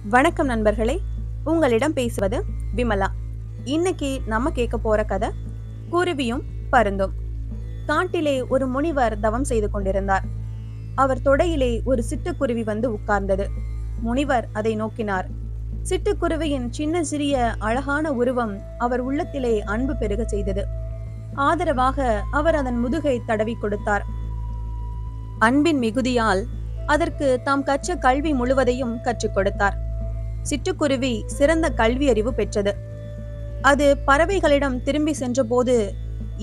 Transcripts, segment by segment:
வணக்கம் நண்பர்களே, உங்களிடம் பேசுவது விமலா. இன்னைக்கு நம்ம கேட்க போற கதை குருவியும் பருந்தும். காட்டிலே ஒரு முனிவர் தவம் செய்து கொண்டிருந்தார். அவர் தொடையிலே ஒரு சிட்டுக்குருவி வந்து உட்கார்ந்தது. முனிவர் அதை நோக்கினார். சிட்டுக்குருவியின் சின்ன சிறிய அழகான உருவம் அவர் உள்ளத்திலே அன்பு பெருக செய்தது. ஆதரவாக அவர் அதன் முதுகை தடவி கொடுத்தார். அன்பின் மிகுதியால் அதற்கு தாம் கற்ற கல்வி முழுவதையும் கற்றுக் கொடுத்தார். சிட்டுக்குருவி சிறந்த கல்வி அறிவு பெற்றது. அது பறவைகளிடம் திரும்பி சென்றபோது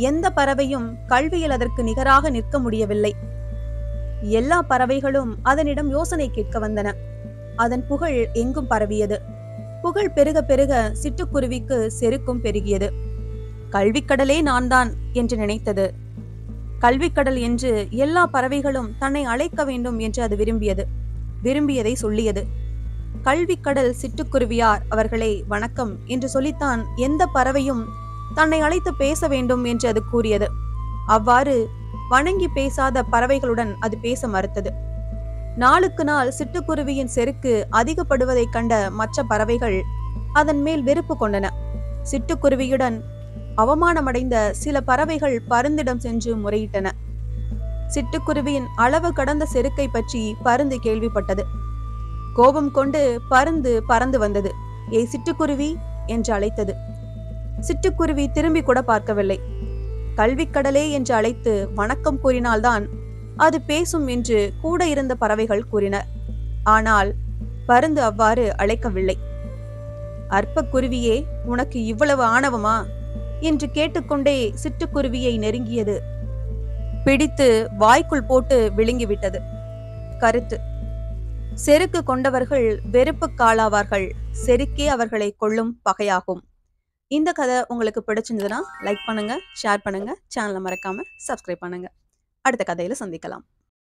எந்த பறவையும் கல்வியில் அதற்கு நிகராக நிற்க முடியவில்லை. எல்லா பறவைகளும் அதனிடம் யோசனை கேட்க வந்தன. அதன் புகழ் எங்கும் பரவியது. புகழ் பெருக பெருக சிட்டுக்குருவிக்கு செருக்கும் பெருகியது. கல்விக்கடலே நான் தான் என்று நினைத்தது. கல்விக்கடல் என்று எல்லா பறவைகளும் தன்னை அழைக்க வேண்டும் என்று அது விரும்பியதை சொல்லியது. கல்விக்கடல் சிட்டுக்குருவியார் அவர்களே வணக்கம் என்று சொல்லித்தான் எந்த பறவையும் தன்னை அழைத்து பேச வேண்டும் என்று அது கூறியது. அவ்வாறு வணங்கி பேசாத பறவைகளுடன் அது பேச மறுத்தது. நாளுக்கு நாள் சிட்டுக்குருவியின் செருக்கு அதிகப்படுவதை கண்ட மற்ற பறவைகள் அதன் மேல் வெறுப்பு கொண்டன. சிட்டுக்குருவியுடன் அவமானமடைந்த சில பறவைகள் பருந்திடம் சென்று முறையிட்டன. சிட்டுக்குருவியின் அளவு கடந்த செருக்கை பற்றி பருந்து கேள்விப்பட்டது. கோபம் கொண்டு பருந்து பறந்து வந்தது. ஏய் சிட்டுக்குருவி என்று அழைத்தது. சிட்டுக்குருவி திரும்பி கூட பார்க்கவில்லை. கல்விக்கடலே என்று அழைத்து வணக்கம் கூறினால்தான் அது பேசும் என்று கூட இருந்த பறவைகள் கூறின. ஆனால் பருந்து அவ்வாறு அழைக்கவில்லை. அற்ப குருவியே, உனக்கு இவ்வளவு ஆணவமா என்று கேட்டுக்கொண்டே சிட்டுக்குருவியை நெருங்கியது. பிடித்து வாய்க்குள் போட்டு விழுங்கிவிட்டது. கருத்து: செருக்கு கொண்டவர்கள் வெறுப்புக்காளாவார்கள். செருக்கே அவர்களை கொல்லும் பகையாகும். இந்த கதை உங்களுக்கு பிடிச்சிருந்ததுன்னா லைக் பண்ணுங்க, ஷேர் பண்ணுங்க, சேனலை மறக்காம சப்ஸ்கிரைப் பண்ணுங்க. அடுத்த கதையில சந்திக்கலாம்.